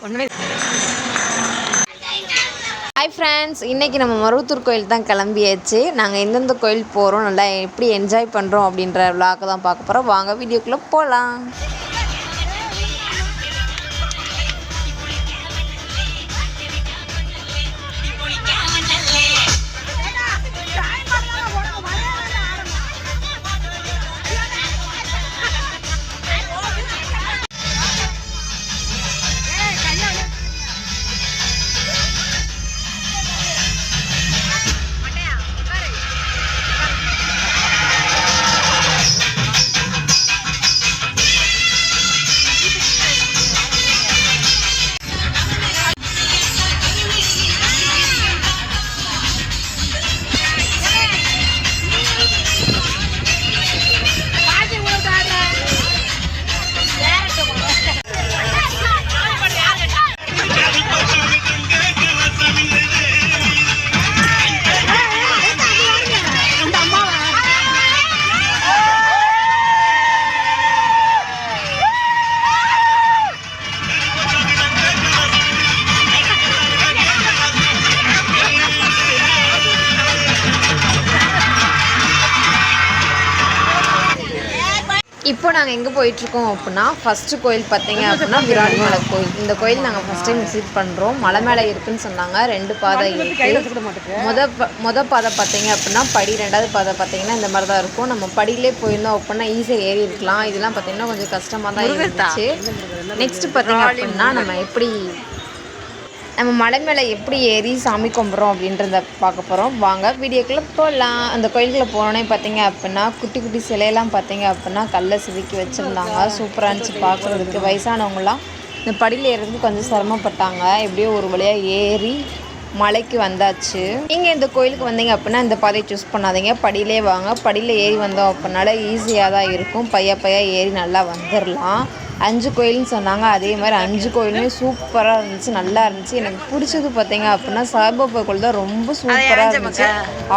ஒன்றுமே. Hi friends, இன்றைக்கி நம்ம மருவத்தூர் கோயில் தான் கிளம்பியாச்சு. நாங்கள் எந்தெந்த கோயில் போகிறோம், நல்லா எப்படி என்ஜாய் பண்ணுறோம் அப்படின்ற விளாக் தான் பார்க்க போகிறோம். வாங்க வீடியோக்குள்ளே போகலாம். இப்போ நாங்கள் எங்கே போயிட்டுருக்கோம் அப்படின்னா, ஃபஸ்ட்டு கோயில் பார்த்தீங்க அப்படின்னா விராலிமலை கோயில். இந்த கோயில் நாங்கள் ஃபஸ்ட் டைம் விசிட் பண்ணுறோம். மலை மேலே இருக்குதுன்னு சொன்னாங்க. 2 பாதை இருக்குது. மொதல் பாதை பார்த்தீங்க அப்படின்னா படி, 2வது பாதை பார்த்தீங்கன்னா இந்த மாதிரி தான் இருக்கும். நம்ம படியிலே போயிருந்தோம் அப்படின்னா ஈஸியாக ஏறி இருக்கலாம். இதெல்லாம் பார்த்தீங்கன்னா கொஞ்சம் கஷ்டமாக தான் இருந்துச்சு. நெக்ஸ்ட்டு பார்த்தீங்க அப்படின்னா நம்ம மலை மேலே எப்படி ஏறி சாமி கும்பிட்றோம் அப்படின்றத பார்க்க போகிறோம். வாங்க வீடியோக்குள்ளே போகலாம். அந்த கோயிலுக்குள்ளே போனோன்னே பார்த்தீங்க அப்படின்னா குட்டி குட்டி சிலையெல்லாம் பார்த்தீங்க அப்படின்னா கல்லை செதுக்கி வச்சுருந்தாங்க. சூப்பராக இருந்துச்சு பார்க்குறதுக்கு. வயசானவங்களாம் இந்த படியில் ஏறதுக்கு கொஞ்சம் சிரமப்பட்டாங்க. எப்படியோ ஒரு வழியாக ஏறி மலைக்கு வந்தாச்சு. நீங்கள் இந்த கோயிலுக்கு வந்தீங்க அப்படின்னா இந்த பாதையை சூஸ் பண்ணாதீங்க, படியிலே வாங்க. படியில் ஏறி வந்தோம் அப்படின்னால ஈஸியாக தான் இருக்கும். பையா ஏறி நல்லா வந்துடலாம். 5 கோயில்னு சொன்னாங்க. அதே மாதிரி 5 கோயிலுமே சூப்பராக இருந்துச்சு, நல்லா இருந்துச்சு. எனக்கு பிடிச்சது பார்த்தீங்க அப்படின்னா சாய்பாபா கோயில் தான் ரொம்ப சூப்பராக இருந்துச்சு.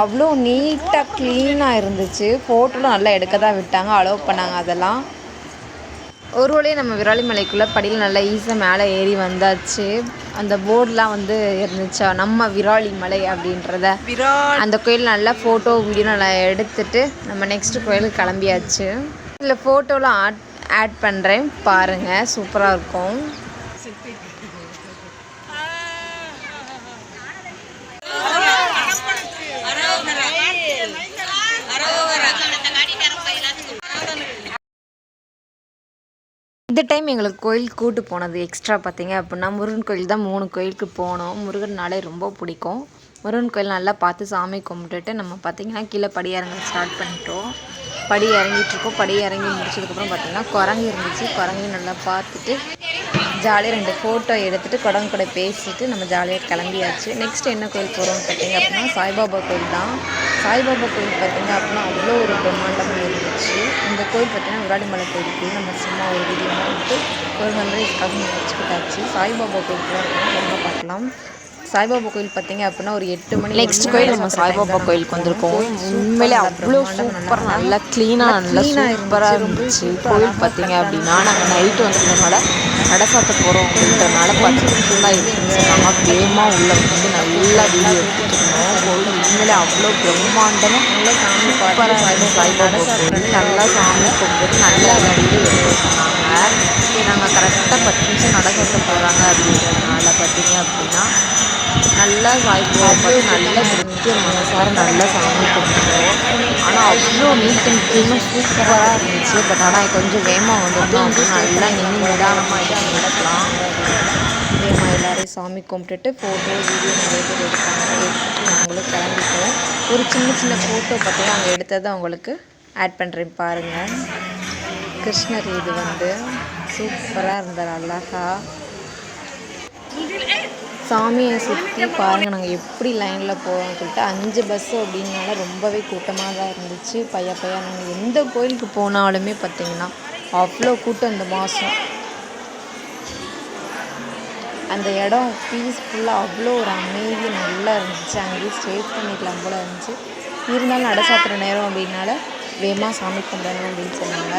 அவ்வளோ நீட்டாக க்ளீனாக இருந்துச்சு. ஃபோட்டோலாம் நல்லா எடுக்க தான் விட்டாங்க, அலோவ் பண்ணாங்க. அதெல்லாம் ஒரு வழியாக நம்ம விராலிமலைக்குள்ளே படியில் நல்லா ஈஸியாக மேலே ஏறி வந்தாச்சு. அந்த போர்டெலாம் வந்து இருந்துச்சா நம்ம விராலிமலை அப்படின்றத. அந்த கோயில் நல்லா ஃபோட்டோ வீடியோ நல்லா எடுத்துகிட்டு நம்ம நெக்ஸ்ட்டு கோயிலுக்கு கிளம்பியாச்சு. இதில் ஃபோட்டோலாம் ஆட் பண்ணுறேன் பாருங்கள், சூப்பராக இருக்கும். இந்த டைம் எங்களுக்கு கோயிலுக்கு கூட்டு போனது எக்ஸ்ட்ரா பார்த்தீங்க அப்படின்னா முருகன் கோயில் தான். 3 கோயிலுக்கு போனோம். முருகன்னாலே ரொம்ப பிடிக்கும். முருகன் கோயில் நல்லா பார்த்து சாமி கும்பிட்டுட்டு நம்ம பார்த்திங்கன்னா கீழே படி இறங்க ஸ்டார்ட் பண்ணிட்டோம். படி இறங்கிட்டுருக்கோம். படி இறங்கி முடிச்சதுக்கப்புறம் பார்த்திங்கன்னா குரங்கு இருந்துச்சு. குரங்கையும் நல்லா பார்த்துட்டு ஜாலியாக 2 ஃபோட்டோ எடுத்துகிட்டு குரங்கு கூட பேசிட்டு நம்ம ஜாலியாக கிளம்பியாச்சு. நெக்ஸ்ட் என்ன கோயில் போகிறோம்னு பார்த்தீங்க அப்படின்னா சாய்பாபா கோயில் தான். சாய்பாபா கோயில் பார்த்திங்க அப்படின்னா அவ்வளோ ஒரு பிரம்மாண்டமாக இருந்துச்சு. இந்த கோயில் பார்த்திங்கன்னா விராலிமலை கோயிலுக்கு நம்ம சும்மா ஒரு வீடியோ வந்துட்டு ஒரு மெமரிஸ்க்காக வச்சுக்கிட்டாச்சு. சாய்பாபா கோயிலுக்கு ரொம்ப பார்க்கலாம். சாய்பாபா கோயில் பார்த்தீங்க அப்படின்னா ஒரு 8 மணி. நெக்ஸ்ட் கோயில் நம்ம சாய்பாபா கோயிலுக்கு வந்திருக்கோம். உண்மையிலே அவ்வளோ சூப்பராக நல்லா க்ளீனாக நல்லா சூப்பராக இருந்துச்சு. கோயில் பார்த்தீங்க அப்படின்னா நாங்கள் நைட்டு வந்ததுனால நடசாத்த போகிறோம் அப்படின்றதுனால 10 நிமிஷம் தான் இருக்குன்னு சொன்னாங்க. வேகமாக உள்ள வந்து நல்லா வீடியோ எடுத்துகிட்டு இருந்தோம். கோயில் உண்மையிலே அவ்வளோ பிரம்மாண்டமாக நல்லா சாமி பார்த்து சாய்பாபா கோயில் நல்லா சாமி கும்பிட்டு நல்லா வீடியோ எடுத்து சொன்னாங்க. நாங்கள் கரெக்டாக 10 நிமிஷம் நடசாத்த போகிறாங்க அப்படின்றதுனால பார்த்தீங்க அப்படின்னா நல்லா சாய்பாபா பார்த்து நல்லா திருப்தியாக மனசார நல்லா சாமி கும்பிட்டோம். ஆனால் அவ்வளோ நீட் அண்ட் க்ளீனாக சூப்பராக இருந்துச்சு. பட் ஆனால் கொஞ்சம் வேகமாக வந்துட்டோம் அப்படின்னு நல்லா நிதானமாக நடக்கலாம். வேகமாக எல்லோரும் சாமி கும்பிட்டுட்டு ஃபோட்டோ வீடியோ நிறைய பேர் எடுத்தாங்க. எடுத்துட்டு நாங்களும் கிளம்பிட்டோம். ஒரு சின்ன ஃபோட்டோ பார்த்தீங்கன்னா அங்கே எடுத்ததை அவங்களுக்கு ஆட் பண்ணுறேன் பாருங்கள். கிருஷ்ணர் இது வந்து சூப்பராக இருந்தார். அழகா சாமியை சுற்றி பாருங்கள். நாங்கள் எப்படி லைனில் போவோம்னு சொல்லிட்டு 5 பஸ்ஸு அப்படின்னால ரொம்பவே கூட்டமாக தான் இருந்துச்சு. பையா நாங்கள் எந்த கோயிலுக்கு போனாலுமே பார்த்திங்கன்னா அவ்வளோ கூட்டம். இந்த மாதம் அந்த இடம் பீஸ்ஃபுல்லாக அவ்வளோ ஒரு அமைதி நல்லா இருந்துச்சு. அங்கேயே ஸ்டே பண்ணிக்கலாம் போல் இருந்துச்சு. இருந்தாலும் நட சாத்துற நேரம் அப்படின்னால வேகமாக சாமி கும்பிடணும் அப்படின்னு சொன்னாங்க.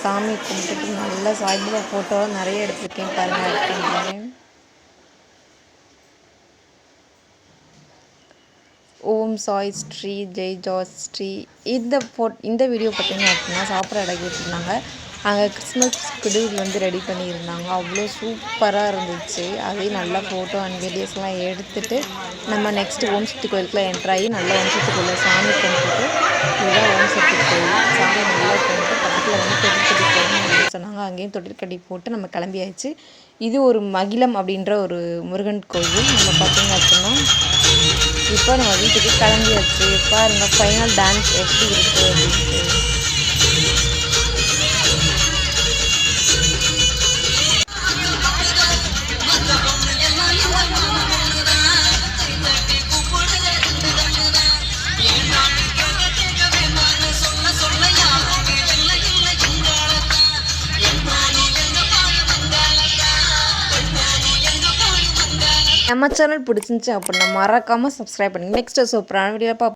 சாமி கும்பிட்டுட்டு நல்லா சாய்பாபா ஃபோட்டோலாம் நிறைய எடுத்துருக்கேன் பாருங்கள். ஆட் பண்ணுறேன். ஓம் சாய் ஸ்ரீ ஜெய் ஜாஸ் ஸ்ரீ இந்த வீடியோ பார்த்தீங்க அப்படின்னா சாப்பிட்ற இடம் கேட்டிருந்தாங்க. அங்கே கிறிஸ்மஸ் ஷெடியூல் வந்து ரெடி பண்ணியிருந்தாங்க. அவ்வளோ சூப்பராக இருந்துச்சு. அதையும் நல்லா ஃபோட்டோ அண்ட் வீடியோஸ்லாம் எடுத்துகிட்டு நம்ம நெக்ஸ்ட்டு ஓம் சக்தி கோயிலுக்குலாம் என்ட்ராகி நல்லா ஓம் சக்தி கோயிலில் சாமி கும்பிட்டுட்டு இதுதான் ஓம் சக்தி கோயில். சாமி நல்லா கும்பிட்டு பக்கத்தில் வந்து தொட்டில் கட்டி போகணும் அப்படின்னு சொன்னாங்க. அங்கேயும் தொட்டில் கட்டி போட்டு நம்ம கிளம்பியாச்சு. இது ஒரு மகிழம் அப்படின்ற ஒரு முருகன் கோயில். நம்ம பார்த்தீங்க அப்படின்னா இப்போ நம்ம வீட்டுக்கு கிளம்பியாச்சு. பாருங்கள் ஃபைனல் டான்ஸ் எப்படி இருக்குது அப்படின்ட்டு. நம்ம சேனல் பிடிச்சிருந்துச்சு அப்படின்னா மறக்காமல் சப்ஸ்கிரைப் பண்ணுங்கள். நெக்ஸ்ட் சூப்பரான வீடியோ